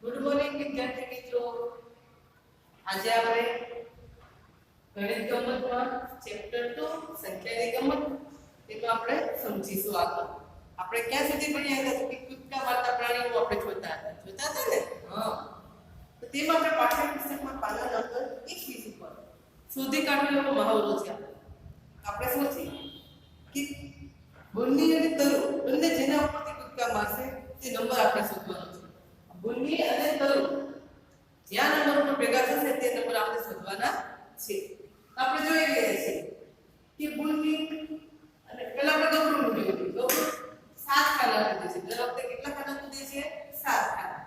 Good morning વિદ્યાર્થી મિત્રો. આજે આપણે ગણિત ગમતમાં ચેપ્ટર 2 સંખ્યાની ગમત તેમાં આપણે સમજીશું આગળ. આપણે ક્યાં સુધી ભણ્યા હતા કે કૂદકા મારતા પ્રાણીઓ આપણે જોતા હતા ને. હા, તો તેમાં આપણે પાઠ્યપુસ્તકમાં પાના નંબર 21 ઉપર શોધી કાઢવાનો એવો મહાવરો છે. આપણે શું છે કે ગુણની અને તરુ બંને જેના ઉપરથી કૂદકા મારશે તે નંબર આપણે શોધવાનો છે. ગુણની અને તરુ જ્યાં નંબર ઉપર ભેગા થશે તે નંબર આપણે શોધવાના છે. આપણે જોઈ રહ્યા છીએ કે ગુણની અને પહેલા આપણે ગબરું મૂક્યું. ગબરું 7 ખાના કૂદે છે. દર વખતે કેટલા ખાના કૂદે છે? 7 ખાના.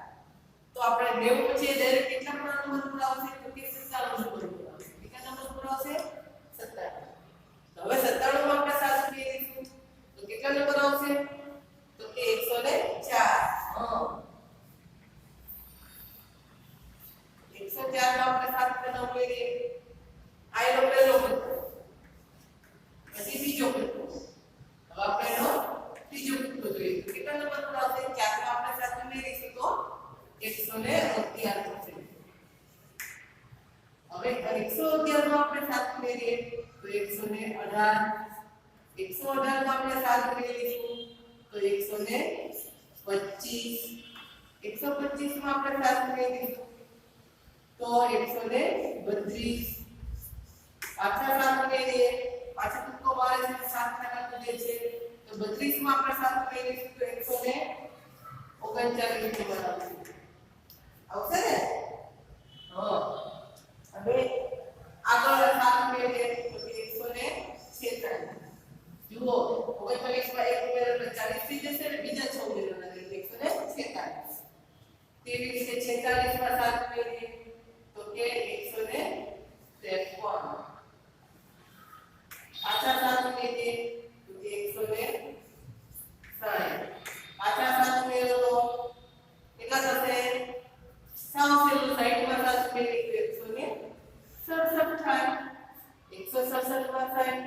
તો આપણે 90 પછી ડાયરેક્ટ કેટલા નંબર પર આવશે? તો કે 97 નંબર પર આવશે. કેટલા નંબર પર આવશે? 97. તો હવે 97 માં આપણે 7 ઉમેરીશું તો કેટલા નંબર આવશે? તો કે 104. હા, 104 માં આપણે 7 ખાના ઉમેરીએ. આ એનો પહેલો કૂદકો. પછી બીજો કૂદકો. હવે આપણે એનો ત્રીજો કૂદકો જોઈએ. કેટલા નંબર પર આવશે? 4 માં આપણે 7 ઉમેરીશું તો 111 થશે. હવે 111 માં આપણે 7 ઉમેરીએ તો 118. 118 માં આપણે 7 ઉમેરીશું તો 125. 125 માં આપણે 7 ઉમેરીશું તો 132. પાછા 7 ઉમેરીએ. પાછા કૂદકો મારે છે 7 ખાના કૂદે છે તો 32 માં આપણે 7 ઉમેરીશું તો 139 નંબર આવશે. આવશે ને? હા. હવે આગળ 7 ઉમેરીએ તો 146. જુઓ 39 માં 1 ઉમેરો એટલે 40 થઈ જશે અને બીજા 6 ઉમેરો એટલે 146. તેવી રીતે 46 માં 7 ઉમેરીએ તો કે 153. પાછા 7 ઉમેરીએ તો કે 160. પાછા 7 ઉમેરો તો કેટલા થશે? સાવ સહેલું 60 માં 7 ઉમેરીએ તો 167 થાય. 167 માં 60.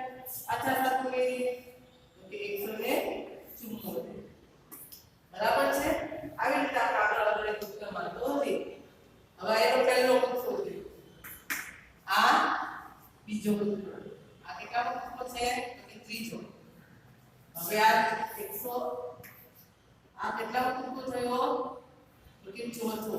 પાછા 7 ઉમેરીએ તો કે 174. બરાબર છે? આવી રીતે આપણે આગળ કૂદકા મારતો હતી. હવે એનો પહેલો કૂદકો છે. આ બીજો કૂદકો. આ કેટલાનો કૂદકો છે? તો કે ત્રીજો. હવે આ 100 આ કેટલાનો કૂદકો થયો? તો કે ચોથો.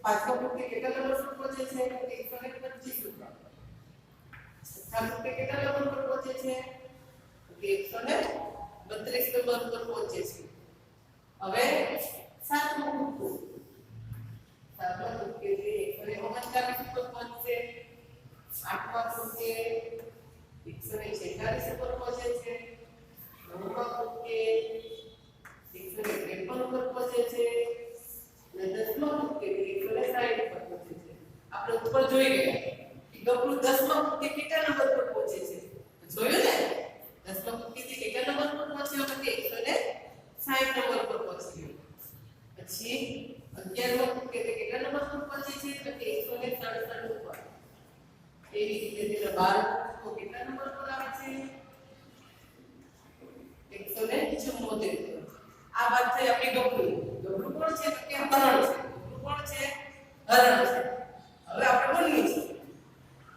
પાંચમો કૂદકો કેટલા નંબર પર પહોંચે છે? તો 125 ઉપર. છઠ્ઠા કૂદકો કેટલા નંબર પર પહોંચે છે? તો કે 132 નંબર પર પહોંચે છે. હવે સાતમો કૂદકો. સાતમો કૂદકો છે 139 ઉપર પહોંચશે. આઠમા કૂદકે 146 ઉપર પહોંચે છે. નવમા કૂદકે 153 ઉપર પહોંચે છે. અને દસમા કૂદકે 160 ઉપર પહોંચે છે. આપણે ઉપર જોઈ ગયા કે ગબરું 10મા કૂદકે કેટલા નંબર પર પહોંચે છે? જોયું ને? 10મા કૂદકે કેટલા નંબર પર પહોંચ્યો? તો કે 160 નંબર પર પહોંચ્યો. પછી 11મા કૂદકે કેટલા નંબર પર પહોંચે છે? તો કે 167 ઉપર. એવી રીતે તેના 12 કૂદકો કેટલા નંબર પર આવે છે? 174. આ વાત થઈ આપણી ગબરું. ગબરું કોણ છે? તો કે હરણ છે. ગબરું કોણ છે? હરણ છે. હવે આપણે ગુણની છે.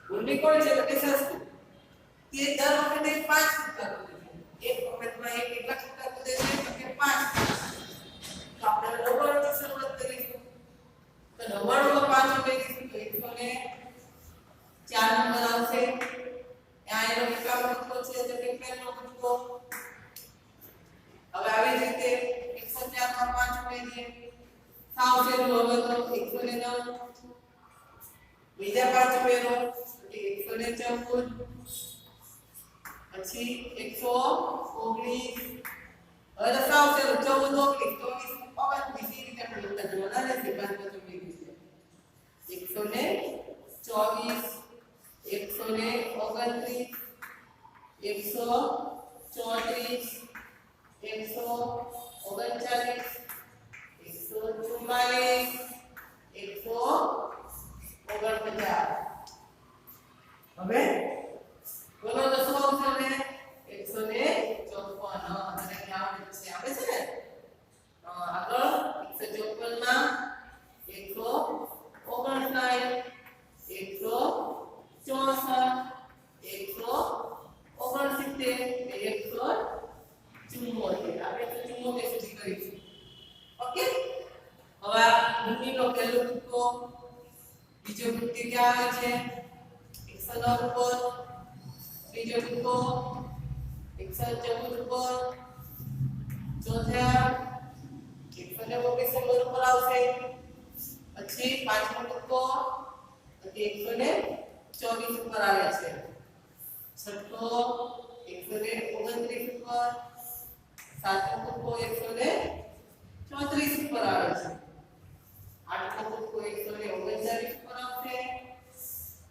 ગુણની કોણ છે? તો કે સસ્તું. તે દર વખતે 5 કૂદકા કૂદે છે. એક વખતમાં એક કેટલા કૂદકા કૂદે છે? તો કે 5. તો આપણે 99 થી શરૂઆત કરીશું. તો 99 માં 5 ઉમેરીશું તો 104 નંબર આવશે. આ એનો કેટલા કૂદકો છે? તો કે પહેલો કૂદકો. હવે આવી રીતે 104 માં 5 ઉમેરીએ. સાવ સહેલું હવે તો 109. બીજા 5 ઉમેરો તો કે 114. પછી 119. હવે તો સાવ સહેલું 14, 19, 24, 29 એ રીતે આપણે લખતા જવાના રહેશે. 5 ઉમેરી છે 124, 129, 134, 139, 144, 149. હવે બોલો દસમો અવસર ને 150. ત્રીજો કૂદકો 114 ઉપર, ચોથા 129 નંબર ઉપર આવશે, પછી પાંચમો કૂદકો 124 ઉપર આવે છે, છઠ્ઠો 129 ઉપર, સાતમો કૂદકો 134 ઉપર આવે છે, આઠમો કૂદકો 139 ઉપર આવશે,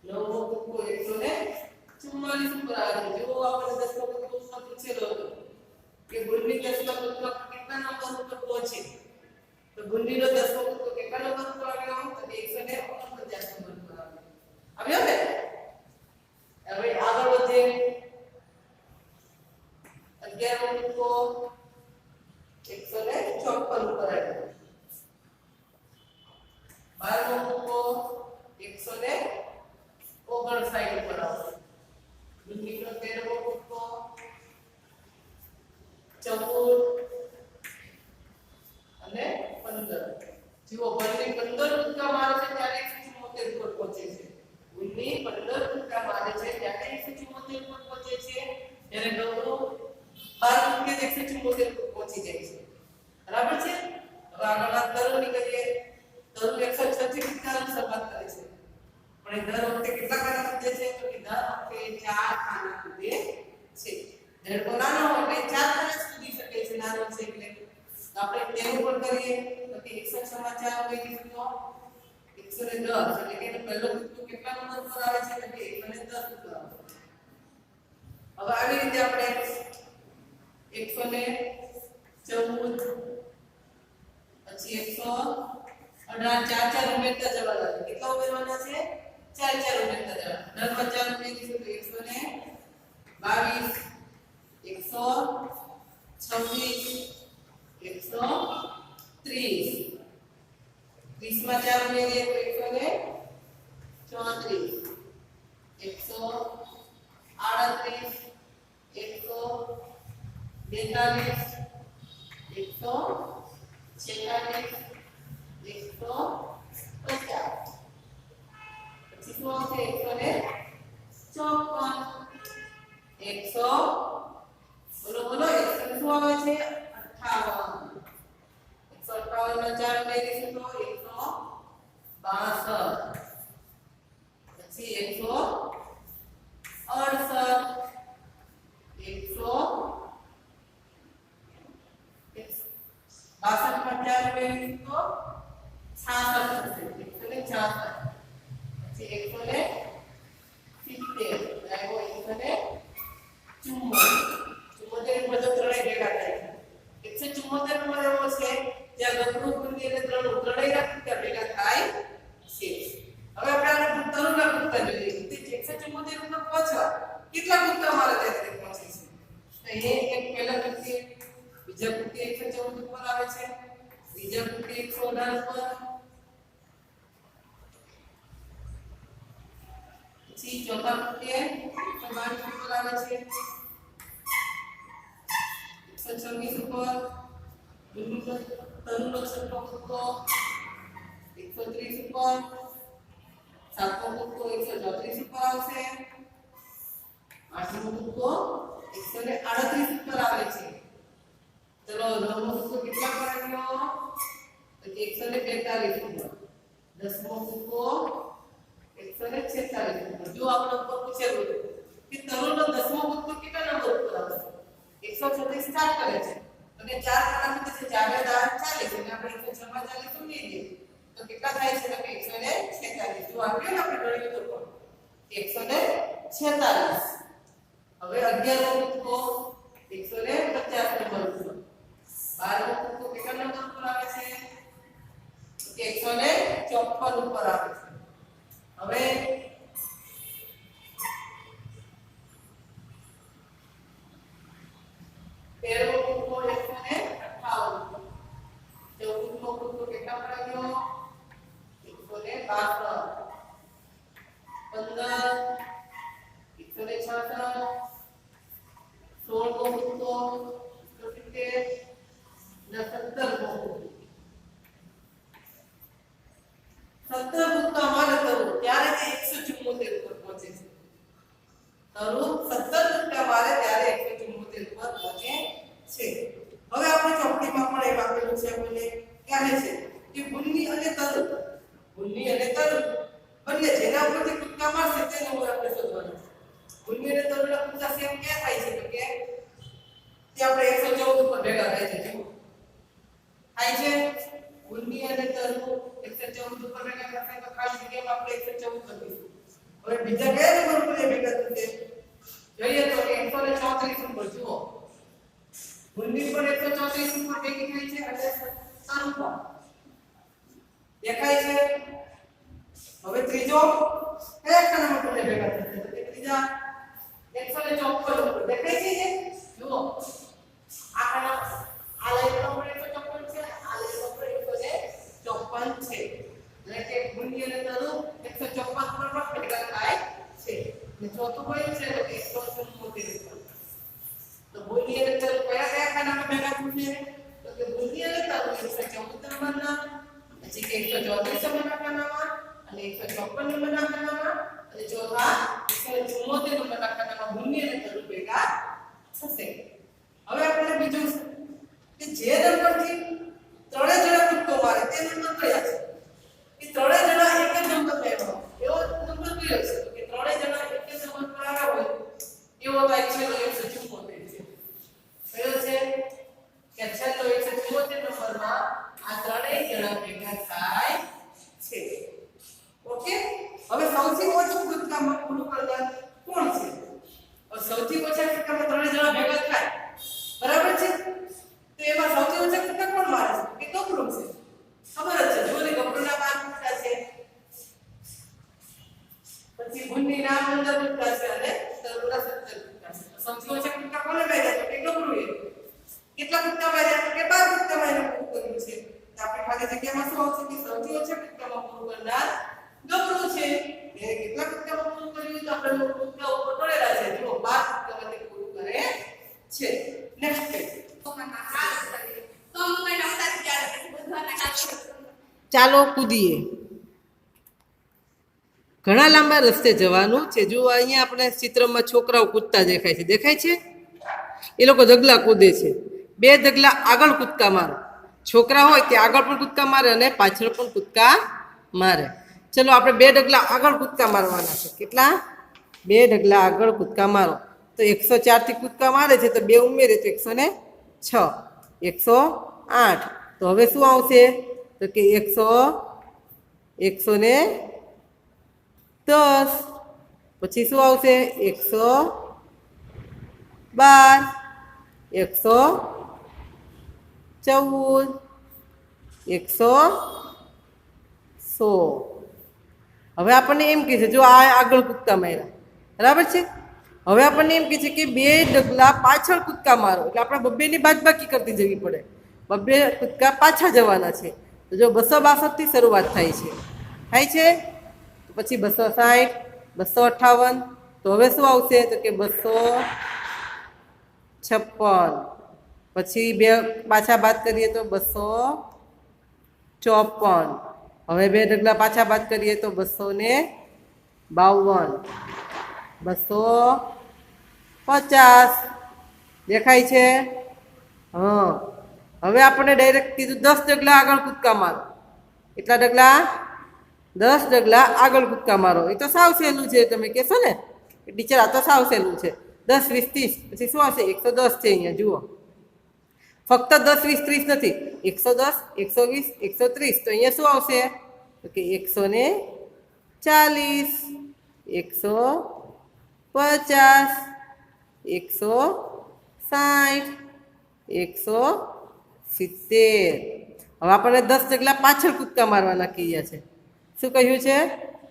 નવમો કૂદકો 144 ઉપર આવે છે। જો આપણે દસમો કૂદકો પૂછેલો હતો કે ગુણની દસમા કૂદકો કેટલા નંબર ઉપર પહોંચે, તો ગુણનીનો દસમો કૂદકો કેટલા નંબર ઉપર આવ્યો તો 149 નંબર પર આવ્યો ને। હવે આગળ વધીએ, 11મો કૂદકો 154 ઉપર આવ્યો, 12મો કૂદકો 159 ઉપર આવશે, ગુણનીનો 13મો કૂદકો 14 અને 15। જુઓ બંને 15 કૂદકા મારે છે ત્યારે 174 ઉપર પહોંચે છે, ગુણની 15 કૂદકા મારે છે ત્યારે 174 ઉપર પહોંચે છે, જ્યારે નવરો 12 કૂદકે 174 ઉપર પહોંચી જાય છે, બરાબર છે। હવે આગળ તરુની કરીએ, તરુ 106 થી કૂદકાની શરૂઆત કરે છે, પણ દર વખતે કેટલા ખાના કૂદે છે તો કે દર વખતે 4 ખાના કૂદે છે। ધડકો નાનો હોય એટલે 4 ખાના જ કૂદી શકે છે, નાનો છે એટલે આપણે તેનું પણ કરીએ તો કે 106 માં 4 ઉમેરીશું તો 110, એટલે કે પહેલો કૂદકો કેટલા નંબર પર આવે છે તો કે 110 ઉપર આવે છે। હવે આવી રીતે આપણે 114 પછી 118 ચાર ચાર ઉમેરતા જવાના છે, કેટલા ઉમેરવાના છે ચાર ચાર ઉમેરતા જવાના, દરમાં 4 ઉમેરીશું તો 122 126 130, 30 માં 4 ઉમેરીએ તો 134 બોલો બોલો 100 શું આવે છે 58 માં 4 ઉમેરીશું તો 162, પછી 168 માં 4 ઉમેરીશું તો 66 થશે, 166, પછી 170 આવ્યો 174 બધો ત્રણેય ભેગા થાય છે, 174 નંબર એવો છે જ્યાં ગણનું ગુણની અને ત્રણેયના કૂદકા ભેગા થાય છે। હવે આપણે આને તરુના કૂદકા જોઈએ, 174 ઉપર પહોંચવા કેટલા કૂદકા મારે ત્યારે પહોંચે છે, તો એ એક પહેલા કૂદકે, બીજા કૂદકે 114 ઉપર આવે છે, બીજા કૂદકે 118 ઉપર, પછી ચોથા કૂદકે 122 ઉપર આવે છે, 126 ઉપર, તરુનો છઠ્ઠો કૂદકો 130 ઉપર, સાતમો કૂદકો 134 ઉપર આવશે, આઠમો કૂદકો 138 ઉપર આવે છે, ચલો નવમો કૂદકો કેટલા પર આવ્યો તો 142 ઉપર, દસમો કૂદકો 146 ઉપર। જો આપણે ઉપર પૂછેલું કે તરુનો દસમો કૂદકો કેટલા નંબર ઉપર આવશે, 136 સ્ટાર્ટ કરે છે અને 4 ખાના કૂદે છે, 4 ને 40 એટલે આપણે 106 માં 40 ઉમેરીએ તો કેટલા થાય છે તો કે 146। જો આવ્યો ને આપણે ગણ્યું તો પણ 146। હવે 11મો કૂદકો 150 નંબર ઉપર, 12મો કૂદકો કેટલા નંબર ઉપર આવે છે તો કે 154 ઉપર આવે છે। હવે 13મો કૂદકો 158, 14મો કૂદકો કેટલા પર આવ્યો 162, 15 166, 16મો કૂદકો 170 અને 17મો કૂદકો 17 કૂદકા મારે તરુ ત્યારે તે 174 ઉપર પહોંચે છે, તરુ 17 તે આપણે 114 ઉપર ભેગા થાય છે જુઓ થાય છે ગુણની અને તરવું 114 ઉપર ભેગા થશે તો ખાલી જગ્યામાં આપણે 114 કરીશું હવે બીજા કયા નંબર ઉપર ભેગા થશે જોઈએ તો 134 ઉપર જુઓ ગુણની પર 134 ઉપર ભેગી થઈ છે અને તરવું પણ દેખાય છે હવે ત્રીજો કયા ખાનામાં તમને ભેગા થશે તો ત્રીજા 154 ઉપર દેખાય છે જુઓ આ ખાના આ લાઈન પર 154 છે આ લાઈન પર 154 છે એટલે કે ગુણની અને તરવું 154 પર ભેગા થાય છે અને ચોથું કયું છે તો 174 તો ગુણની અને તરવું કયા ખાનામાં ભેગા થશે તો કે ગુણની અને તરવું 114 નંબરના પછી કે 134 નંબરના ખાનામાં અને 154 નંબરના ખાનામાં અને ચોથા 174 નંબરના ખાનામાં ગુણની અને તરવું ભેગા થશે હવે આપણે બીજું કે જે નંબરથી ત્રણે જણા કૂદકો મારે તે નંબર કયા છે એ ત્રણે જણા એક જ નંબર લેવાનો એવો નંબર કયો છે તો કે ત્રણે જણા એક જ નંબર પર આવ્યા હોય એવો કાઈ છે તો 174 છે કયો છે કે છેલ્લો 174 નંબરમાં આ ત્રણેય જણા ભેગા થાય છે ઓકે હવે સૌથી ઓછું કૂદકામાં પૂરું કરનાર કોણ છે સૌથી ઓછા કૂદકામાં ત્રણેય જણા ભેગા થાય બરાબર છે તો એમાં સૌથી ઓછા કૂદકા કોણ મારે છે કે ગબરું છે ખબર જ છે જો ને ગબરુંના 12 કૂદકા છે પછી ગુણની ના 15 કૂદકા છે અને તરવુના 17 કૂદકા છે સૌથી ઓછા કૂદકા કોને માર્યા તો કે ગબરુએ કેટલા કૂદકા માર્યા તો કે 12 કૂદકા માર્યા પૂરું કર્યું છે તો આપણે ખાલી જગ્યામાં શું આવશે કે સૌથી ઓછા કૂદકામાં પૂરું કરનાર ગબરું છે એ કેટલા કૂદકામાં પૂરું કર્યું તો આપણે કૂદકા ઉપર પડેલા છે જો 12 કૂદકામાં તે પૂરું કરે છે નેક્સ્ટ પેજ ચાલો કૂદીએ ઘણા લાંબા રસ્તે જવાનું છે જો અહીંયા આપણે ચિત્રમાં છોકરાઓ કૂદતા દેખાય છે એ લોકો ડગલા કૂદે છે બે ડગલા આગળ કૂદકા મારો છોકરા હોય તે આગળ પણ કૂદકા મારે અને પાછળ પણ કૂદકા મારે ચલો આપણે બે ડગલા આગળ કૂદકા મારવાના છે કેટલા બે ડગલા આગળ કૂદકા મારો તો 104 થી કૂદકા મારે છે તો બે ઉમેરે તો 106 108 તો હવે શું આવશે તો કે 110 પછી શું આવશે 112 114 116 હવે આપણને એમ કહે છે જો આ આગળ કૂદકા માર્યા બરાબર છે હવે આપણને એમ કહે છે કે બે ડગલા પાછળ કૂદકા મારો એટલે આપણે બબ્બેની બાદબાકી કરતી જવી પડે બબ્બે કૂદકા પાછા જવાના છે તો જો 262 થી શરૂઆત થાય છે તો પછી 260 258 તો હવે શું આવશે તો કે 256 પછી બે પાછા બાદ કરીએ તો 254 હવે બે ડગલા પાછા બાદ કરીએ તો 252 250 દેખાય છે હા હવે આપણે ડાયરેક્ટ કીધું 10 ડગલા આગળ કૂદકા મારો એટલા ડગલા 10 ડગલા આગળ કૂદકા મારો એ તો સાવ સહેલું છે તમે કહેશો ને ટીચર આ તો સાવ સહેલું છે 10 20 30 પછી શું આવશે 110 છે અહીંયા જુઓ ફક્ત 10 20 30 નથી 110 120 130 તો અહીંયા શું આવશે તો કે 140 150 160 170 હવે આપણને 10 ડગલા પાછળ કૂદકા મારવાના કહ્યા છે શું કહ્યું છે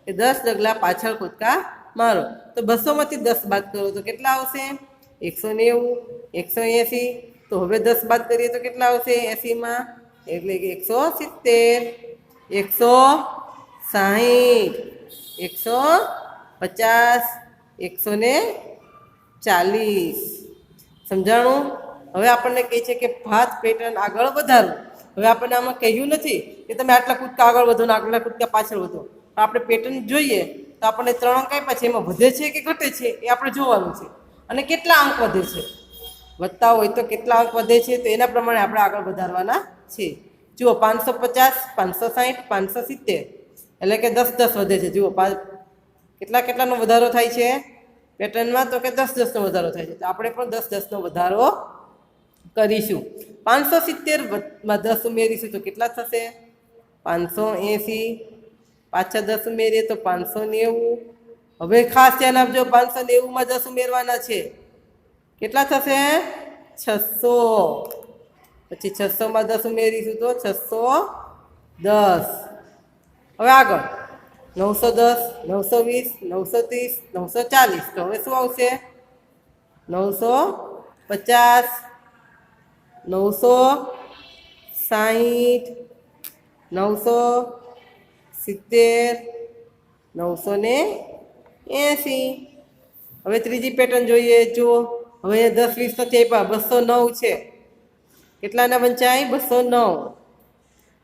કે 10 ડગલા પાછળ કૂદકા મારો તો 200 માંથી 10 બાદ કરો તો કેટલા આવશે 190 180 તો હવે 10 બાદ કરીએ તો કેટલા આવશે 80 માં એટલે કે 170 160 150 140 સમજાણું હવે આપણને કહે છે કે ભાત પેટર્ન આગળ વધારો હવે આપણને આમાં કહ્યું નથી કે તમે આટલા કૂદકા આગળ વધો ને આટલા કૂદકા પાછળ વધો પણ આપણે પેટર્ન જોઈએ તો આપણને 3 અંક આપ્યા છે એમાં વધે છે કે ઘટે છે એ આપણે જોવાનું છે અને કેટલા અંક વધે છે વધતા હોય તો કેટલા અંક વધે છે તો એના પ્રમાણે આપણે આગળ વધારવાના છે જુઓ 550 560 570 એટલે કે 10 10 વધે છે જુઓ કેટલાનો વધારો થાય છે પેટર્નમાં તો કે 10 10નો વધારો થાય છે તો આપણે પણ 10 10નો વધારો કરીશું. 570 10 ઉમેરીશું તો કેટલા થશે? 580. પાછા 10 ઉમેરીએ તો 590. હવે ખાસ ધ્યાન આપજો, 590 10 ઉમેરવાના છે. કેટલા થશે? 600. પછી 600 10 ઉમેરીશું તો 610. હવે આગળ 910, 920, 930, 940. તો હવે શું આવશે? 950, 960, 970, 980. હવે ત્રીજી પેટર્ન જોઈએ. જુઓ, હવે 10 20 નથી આપ્યા, 209 છે. કેટલાના વંચાય? 209.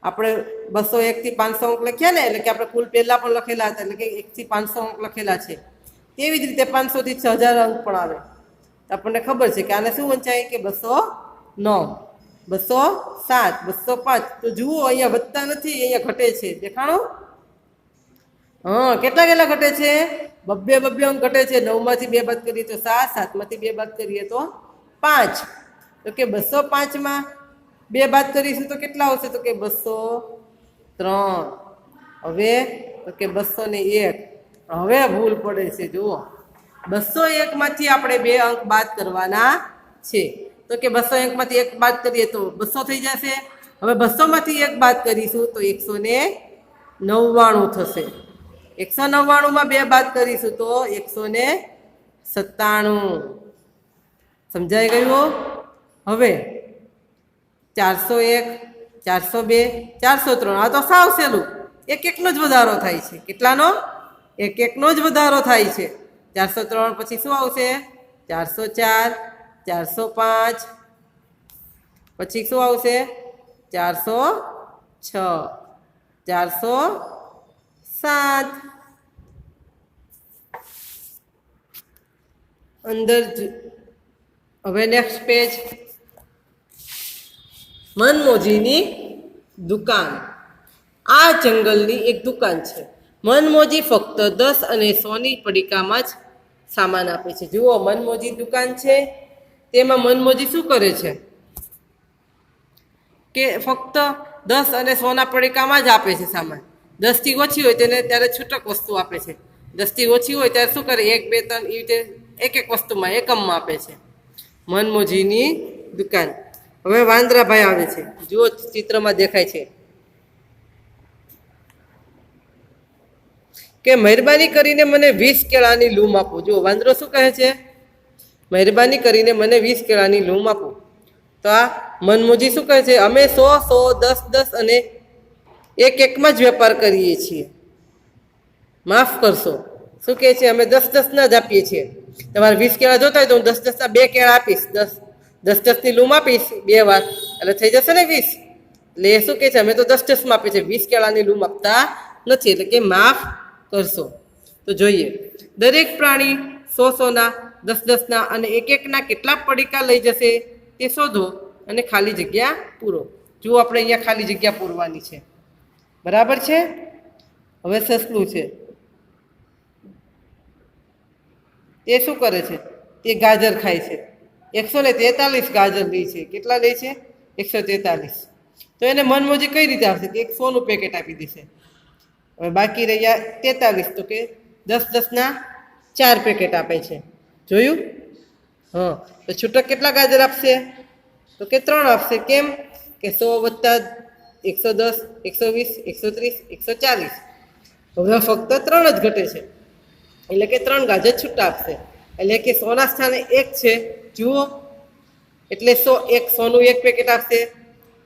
આપણે 201 થી 500 અંક લખ્યા ને, એટલે કે આપણે કુલ પહેલાં પણ લખેલા હતા, એટલે કે 1 થી 500 અંક લખેલા છે. તેવી જ રીતે 500 થી 6000 અંક પણ આવે. તો આપણને ખબર છે કે આને શું વંચાય કે 209, 207, 205. તો જુઓ, અહીંયા વધતા નથી, અહીંયા ઘટે છે. દેખાણું? હા, કેટલા કેટલા ઘટે છે? બબ્બે અંક ઘટે છે. 9 માંથી 2 બાદ કરીએ તો 7, 7 માંથી 2 બાદ કરીએ તો 5. તો કે 205 માં 2 બાદ કરીશું તો કેટલા આવશે? તો કે 203. હવે તો કે 201. હવે ભૂલ પડે છે. જુઓ, 201 માંથી આપણે 2 અંક બાદ કરવાના છે. તો કે 201 માંથી 1 બાદ કરીએ તો 200 થઈ જશે. હવે 200 માંથી 1 બાદ કરીશું તો 199 થશે. 199 માં 2 બાદ કરીશું તો 197. સમજાઈ ગયું? હવે 401, 402, 403. આ તો સાવ સહેલું. એક એકનો જ વધારો થાય છે. કેટલાનો? એક એકનો જ વધારો થાય છે. 403 પછી શું આવશે? 404, 405. પછી શું આવશે? 406, 407. અંદર હવે નેક્સ્ટ પેજ. મનમોજીની દુકાન. આ જંગલની એક દુકાન છે. મનમોજી ફક્ત 10 અને 100ની પડીકામાં જ સામાન આપે છે. જુઓ, મનમોજી દુકાન છે. તેમાં મનમોજી શું કરે છે કે ફક્ત 10 અને 100ના પડીકામાં જ આપે છે સામાન. 10 થી ઓછી હોય તેને ત્યારે છૂટક વસ્તુ આપે છે. 10 થી ઓછી હોય ત્યારે શું કરે? 1, 2, 3 એવી રીતે એક વસ્તુમાં એકમમાં આપે છે. મનમોજીની દુકાન. હવે વાંદરાભાઈ આવે છે. જુઓ, ચિત્રમાં દેખાય છે કે મહેરબાની કરીને મને 20 કેળાની લૂમ આપો. જુઓ, વાંદરો શું કહે છે? મહેરબાની કરીને મને 20 કેળાની લૂમ આપો. તો આ મનમોજી શું કહે છે? અમે 100, 100, 10, 10 અને એક એકમાં જ વેપાર કરીએ છીએ. માફ કરશો. શું કહે છે? અમે 10, 10ના જ આપીએ છીએ. તમારે 20 કેળા જોતા હોય તો હું 10, 10ના 2 કેળા આપીશ. 10, 10ની લૂમ આપીશ 2 વાર, એટલે થઈ જશે ને 20. એટલે એ શું કહે છે? અમે તો 10, 10માં આપીએ છીએ, 20 કેળાની લૂમ આપતા નથી. એટલે કે માફ કરશો. તો જોઈએ, દરેક પ્રાણી 100ના, 10, 10ના અને એક એકના કેટલા પડીકા લઈ જશે તે શોધો અને ખાલી જગ્યા પૂરો. જુઓ, આપણે અહીંયા ખાલી જગ્યા પૂરવાની છે. બરાબર છે? હવે સસલું છે. તે શું કરે છે? તે ગાજર ખાય છે. 143 ગાજર લે છે. કેટલા લે છે? 143. તો એને મનમોજી કઈ રીતે આપશે? કે એક 100નું પેકેટ આપી દેશે. હવે બાકી રહ્યા 43. તો કે 10, 10ના 4 પેકેટ આપે છે. જોયું? હા. તો છૂટક કેટલા ગાજર આપશે? તો કે 3 આપશે. કેમ? કે 100 વત્તા 110, 120, 130, 140. હવે ફક્ત 3 જ ઘટે છે. એટલે કે 3 ગાજર છૂટા આપશે. એટલે કે 100ના સ્થાને 1 છે. જુઓ, એટલે 100નું 1 પેકેટ આપશે.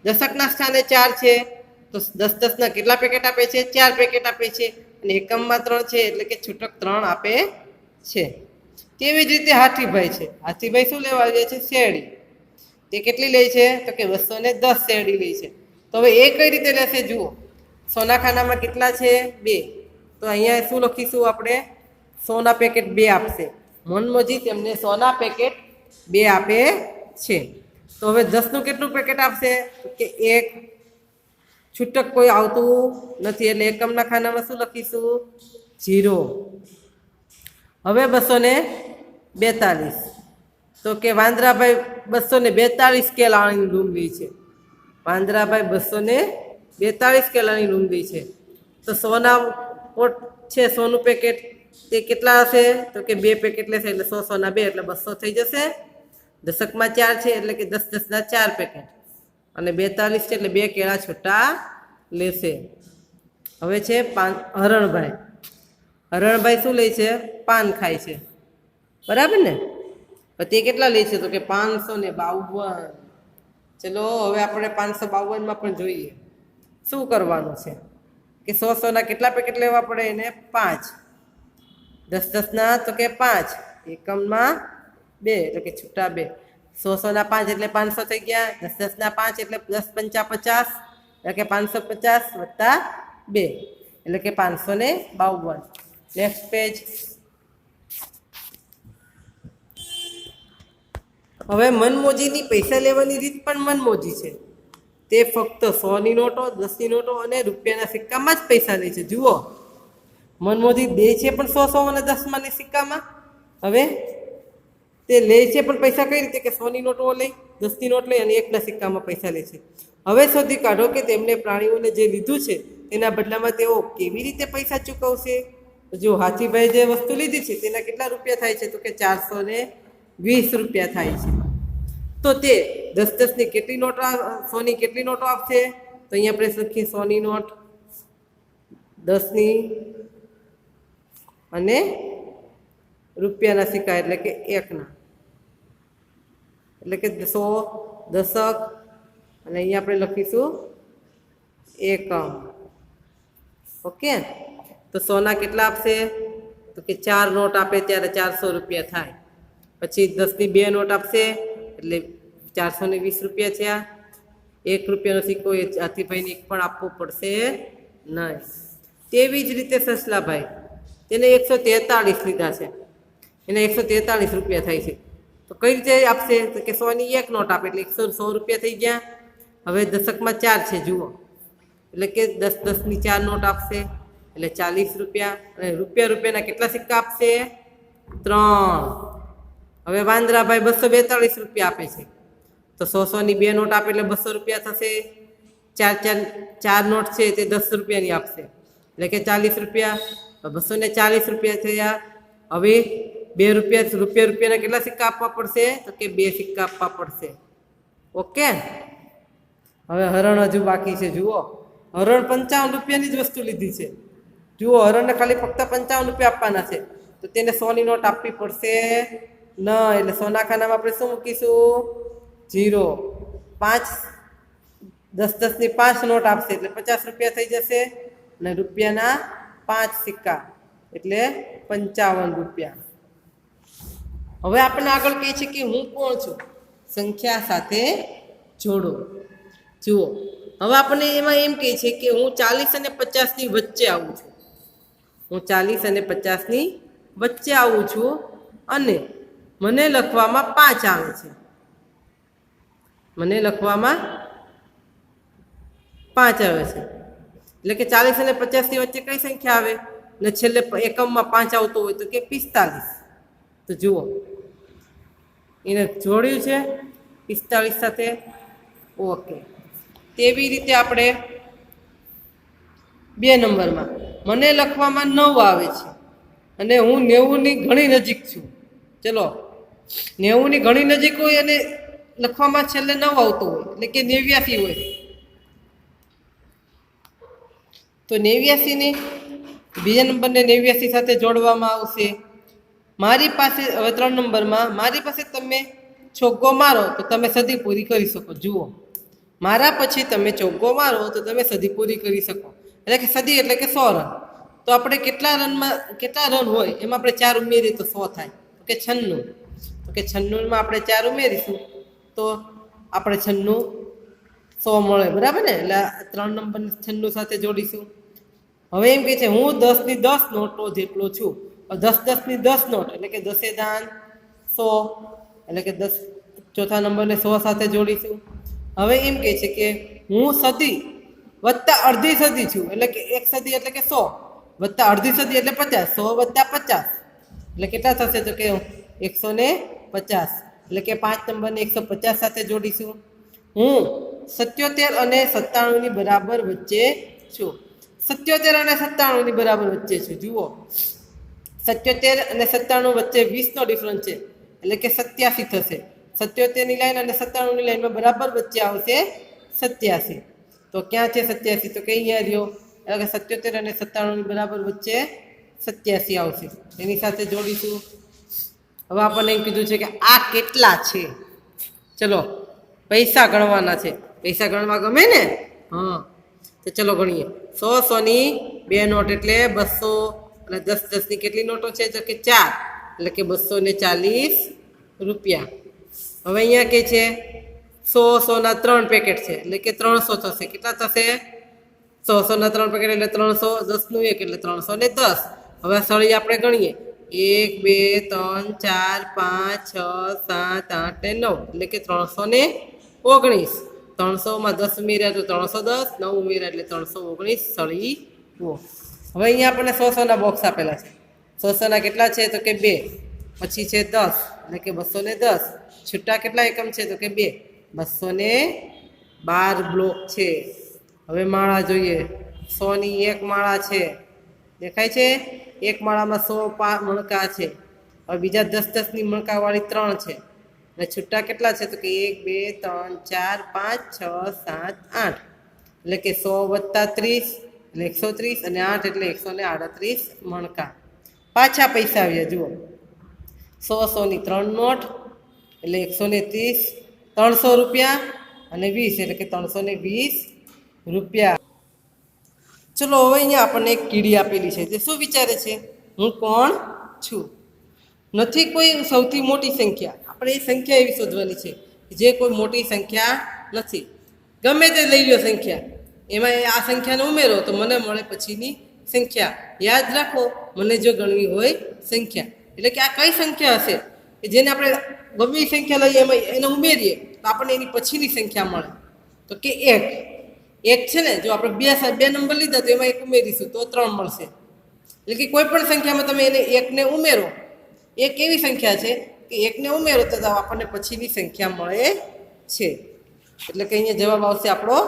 દશકના સ્થાને 4 છે. તો 10, 10ના કેટલા પેકેટ આપે છે? 4 પેકેટ આપે છે. અને એકમમાં 3 છે, એટલે કે છૂટક 3 આપે છે. તેવી જ રીતે હાથીભાઈ છે. હાથીભાઈ શું લેવા આવે છે? શેરડી. તે કેટલી લે છે? તો કે 210 શેરડી લે છે. તો હવે એ કઈ રીતે લેશે? જુઓ, 100ના ખાનામાં કેટલા છે? 2. તો અહીંયા શું લખીશું આપણે? 100ના પેકેટ 2 આપશે. મનમોજી તેમને 100ના પેકેટ 2 આપે છે. તો હવે 10નું કેટલું પેકેટ આપશે? તો કે 1. છૂટક કોઈ આવતું નથી, એટલે એકમના ખાનામાં શું લખીશું? 0. હવે 242. તો કે વાંદરાભાઈ 242 કેલાની ડુંગળી છે. વાંદરાભાઈ 242 કેલાની ડુંગળી છે. તો સોના પોટ છે, સોનું પેકેટ તે કેટલા હશે? તો કે 2 પેકેટ લેશે એટલે 100 સોના 2 એટલે 200 થઈ જશે. દશકમાં 4 છે એટલે કે 10 10ના 4 પેકેટ અને 42 છે એટલે 2 કેળા છૂટા લેશે. હવે છે હરણભાઈ. હરણભાઈ શું લે છે? પાન ખાય છે, બરાબર ને? તે કેટલા લે છે? તો કે 552. ચલો હવે આપણે 552માં પણ જોઈએ શું કરવાનું છે. કે 100 સોના કેટલા પેકેટ લેવા પડે એને? 5. 10 10ના તો કે 5, એકમમાં 2 એટલે કે છૂટા 2. 100 સોના 5 એટલે 500 થઈ ગયા. 10 10ના 5 એટલે 10 5 50 એટલે કે 550 વત્તા 2 એટલે કે 552. Next page. હવે મનમોજીની પૈસા લેવાની રીત પણ મનમોજી છે. તે ફક્ત 100ની નોટો, 10ની નોટો અને રૂપિયાના સિક્કામાં જ પૈસા લે છે. જુઓ, મનમોજી દે છે પણ 100 100 અને 10માની સિક્કામાં. હવે તે લે છે પણ પૈસા કઈ રીતે? કે 100ની નોટો લઈ, 10ની નોટ લઈ અને 1ના સિક્કામાં પૈસા લે છે. હવે શોધી કાઢો કે તેમને પ્રાણીઓને જે લીધું છે તેના બદલામાં તેઓ કેવી રીતે પૈસા ચૂકવશે. જો હાથીભાઈ જે વસ્તુ લીધી છે તેના કેટલા રૂપિયા થાય છે? તો કે 420 રૂપિયા થાય છે. તો તે 10 10ની કેટલી નોટો, 100ની કેટલી નોટો આપશે? તો અહીંયા આપણે લખીએ 100ની નોટ, 10ની અને રૂપિયાના સિક્કા એટલે કે 1ના, એટલે કે 100 દશક અને અહીંયા આપણે લખીશું એકમ. ઓકે, તો 100ના કેટલા આપશે? તો કે 4 નોટ આપે ત્યારે 400 રૂપિયા થાય. પછી 10ની 2 નોટ આપશે એટલે 420 રૂપિયા થયા. 1 રૂપિયાનો સિક્કો એ હાથીભાઈને એક પણ આપવો પડશે નહીં. તેવી જ રીતે સસલાભાઈ, તેને 143 લીધા છે, એને 143 રૂપિયા થાય છે. તો કઈ રીતે આપશે? તો કે 100ની 1 નોટ આપે એટલે 100 રૂપિયા થઈ ગયા. હવે દશકમાં 4 છે, જુઓ, એટલે કે 10 10ની 4 નોટ આપશે એટલે 40 રૂપિયા. અને રૂપિયાના કેટલા સિક્કા આપશે? 3. હવે વાંદરાભાઈ 242 રૂપિયા આપે છે. તો 100 100ની 2 નોટ આપે એટલે 200 રૂપિયા થશે. 4 નોટ છે તે 10 રૂપિયાની આપશે એટલે કે 40 રૂપિયા. 240 રૂપિયા થયા. હવે 2 રૂપિયાના કેટલા સિક્કા આપવા પડશે? તો કે 2 સિક્કા આપવા પડશે. ઓકે, હવે હરણ હજુ બાકી છે. જુઓ, હરણ 55 રૂપિયાની જ વસ્તુ લીધી છે. જુઓ, હરણને ખાલી ફક્ત 55 રૂપિયા આપવાના છે. તો તેને 100ની નોટ આપવી પડશે ન, એટલે 100ના ખાનામાં આપણે શું મૂકીશું? 0. 5 10 10ની 5 નોટ આપશે એટલે 50 રૂપિયા થઈ જશે. અને રૂપિયાના 5 સિક્કા એટલે 55 રૂપિયા. હવે આપણને આગળ કહે છે કે હું કોણ છું? સંખ્યા સાથે જોડો. જુઓ, હવે આપણને એમાં એમ કહે છે કે હું 40 અને 50ની વચ્ચે આવું છું. હું 40 અને 50ની વચ્ચે આવું છું અને મને લખવામાં 5 આવે છે. મને લખવામાં 5 આવે છે એટલે કે 40 અને 50ની વચ્ચે કઈ સંખ્યા આવે? ને છેલ્લે એકમમાં 5 આવતો હોય તો કે 45. તો જુઓ, એને જોડ્યું છે 45 સાથે. ઓકે, તેવી રીતે આપણે 2 નંબરમાં મને લખવામાં 9 આવે છે અને હું 90ની ઘણી નજીક છું. ચલો, 90ની ઘણી નજીક હોય અને લખવામાં છેલ્લે 9 આવતો હોય એટલે કે 89 હોય. તો 89ને બીજા નંબરને 89 સાથે જોડવામાં આવશે. મારી પાસે હવે 3 નંબરમાં મારી પાસે તમે ચોગ્ગો મારો તો તમે સદી પૂરી કરી શકો. જુઓ, મારા પછી તમે ચોગ્ગો મારો તો તમે સદી પૂરી કરી શકો. એટલે કે સદી એટલે કે 100 રન. તો આપણે કેટલા રન હોય એમાં આપણે 4 ઉમેરીએ તો 100 થાય. તો કે 96. તો કે 96માં આપણે 4 ઉમેરીશું તો આપણે 96 100 મળે, બરાબર ને? એટલે 3 નંબરને 96 સાથે જોડીશું. હવે એમ કહે છે હું 10ની 10 નોટો જેટલો છું. 10 10ની 10 નોટ એટલે કે 10 દાન 100 એટલે કે 10. ચોથા નંબરને 100 સાથે જોડીશું. હવે એમ કહે છે કે હું સદી વત્તા અડધી સદી છું એટલે કે 1 સદી એટલે કે 100 વત્તા અડધી સદી એટલે 50. 100 વત્તા 50 એટલે કેટલા થશે? તો કે 150. એટલે કે 5 નંબરને 150 સાથે જોડીશું. હું 77 અને 97 ની બરાબર વચ્ચે છું. 77 અને 97 ની બરાબર વચ્ચે છું. જુઓ 77 અને 97 વચ્ચે 20 નો ડિફરન્સ છે એટલે કે 87 થશે. 77 ની લાઈન અને 97 ની લાઈનમાં બરાબર વચ્ચે આવશે 87. તો ક્યાં છે 87? તો કે અહીંયા રહ્યો. એટલે કે 77 અને 97 ની બરાબર વચ્ચે 87 આવશે. એની સાથે જોડીશું. હવે આપણને એમ કીધું છે કે આ કેટલા છે. ચલો પૈસા ગણવાના છે. પૈસા ગણવા ગમે ને? હા, તો ચલો ગણીએ. 100 ની 2 નોટ એટલે 200 અને 10 ની કેટલી નોટો છે? તો કે 4 એટલે કે 240 રૂપિયા. હવે અહીંયા કે છે 100 ના 3 પેકેટ છે એટલે કે 300 થશે. કેટલા થશે? 100 ના 3 પેકેટ એટલે 300, 10 નું 1 એટલે 310. હવે સળી આપણે ગણીએ 1 2 3 4 5 6 7 8 ને 9 એટલે કે 319. 300માં 10 ઉમેર્યા તો 310, 9 ઉમેર્યા એટલે 319 સળી જુઓ. હવે અહીંયા આપણને 100 ના બોક્સ આપેલા છે. 100 ના કેટલા છે? તો કે 2. પછી છે 10 એટલે કે 210. છૂટા કેટલા એકમ છે? તો કે 2. 212 બ્લોક છે. હવે માળા જોઈએ. 100 ની 1 માળા છે. દેખાય છે? એક માળામાં 100 મણકા છે. હવે બીજા 10 ની મણકાવાળી 3 છે. અને છૂટા કેટલા છે? તો કે 1 2 3 4 5 6 7 8 એટલે કે 100 + 30 એટલે 130 અને 8 એટલે 138 મણકા. પાછા પૈસા આવ્યા જુઓ. 100 ની 3 નોટ એટલે 130, 300 રૂપિયા અને 20 એટલે કે 320 રૂપિયા. ચલો હવે અહીંયા આપણને એક કીડી આપેલી છે. જે શું વિચારે છે? હું કોણ છું? નથી કોઈ સૌથી મોટી સંખ્યા. આપણે એ સંખ્યા એવી શોધવાની છે જે કોઈ મોટી સંખ્યા નથી. ગમે તે લઈ લો સંખ્યા, એમાં આ સંખ્યાને ઉમેરો તો મને મળે પછીની સંખ્યા. યાદ રાખો, મને જો ગણવી હોય સંખ્યા. એટલે કે આ કઈ સંખ્યા હશે કે જેને આપણે ગમે એ સંખ્યા લઈએ એમાં એને ઉમેરીએ તો આપણને એની પછીની સંખ્યા મળે. તો કે 1 છે ને, જો આપણે બે નંબર લીધા તો એમાં 1 ઉમેરીશું તો 3 મળશે. એટલે કે કોઈ પણ સંખ્યામાં તમે એને 1 ને ઉમેરો. એક એવી સંખ્યા છે કે 1 ને ઉમેરો તો આપણને પછીની સંખ્યા મળે છે. એટલે કે અહીંયા જવાબ આવશે આપણો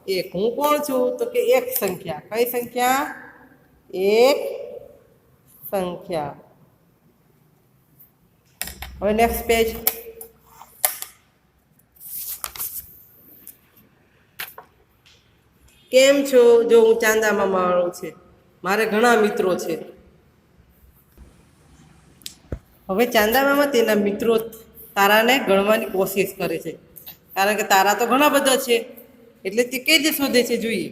1. હું કોણ છું? તો કે 1 સંખ્યા. કઈ સંખ્યા? 1 સંખ્યા. હવે નેક્સ્ટ પેજ. કેમ છો? જો હું ચાંદા મામા વાળું છે. મારે ઘણા મિત્રો છે. હવે ચાંદા મામા તેના મિત્રો તારાને ગણવાની કોશિશ કરે છે. કારણ કે તારા તો ઘણા બધા છે એટલે તે કઈ રીતે શોધે છે જોઈએ.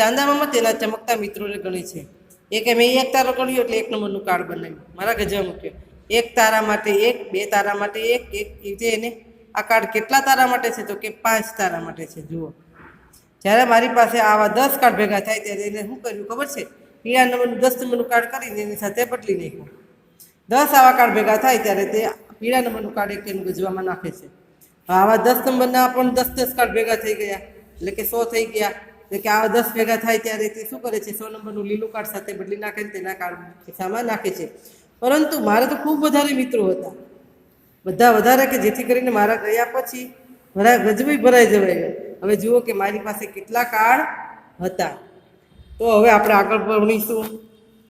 ચાંદા મામા તેના ચમકતા મિત્રોને ગણે છે. મેં 1 તારો ગણ્યો એટલે 1 નંબરનું કાર્ડ બનાવ્યું. મારા ગજવા મૂક્યો. 1 તારા માટે 1, 2 તારા માટે 1, એક એને આ કાર્ડ કેટલા તારા માટે છે? તો કે 5 તારા માટે છે. જુઓ, જ્યારે મારી પાસે આવા 10 કાર્ડ ભેગા થાય ત્યારે એને શું કર્યું ખબર છે? પીળા નંબરનું 10 નંબરનું કાર્ડ કરીને એની સાથે બદલી નાખ્યું. 10 આવા કાર્ડ ભેગા થાય ત્યારે તે પીળા નંબરનું કાર્ડ એક એનું ગજવામાં નાખે છે. આવા 10 નંબરના પણ 10 કાર્ડ ભેગા થઈ ગયા એટલે કે 100 થઈ ગયા. એટલે કે આવા 10 ભેગા થાય ત્યારે તે શું કરે છે? 100 નંબરનું લીલું કાર્ડ સાથે બદલી નાખે ને તેના કાર્ડ ખિસ્સામાં નાખે છે. પરંતુ મારે તો ખૂબ વધારે મિત્રો હતા, બધા વધારે કે જેથી કરીને મારા ગયા પછી ગજવી ભરાઈ જવાય. હવે જુઓ કે મારી પાસે કેટલા કાર્ડ હતા. તો હવે આપણે આગળ ભણીશું.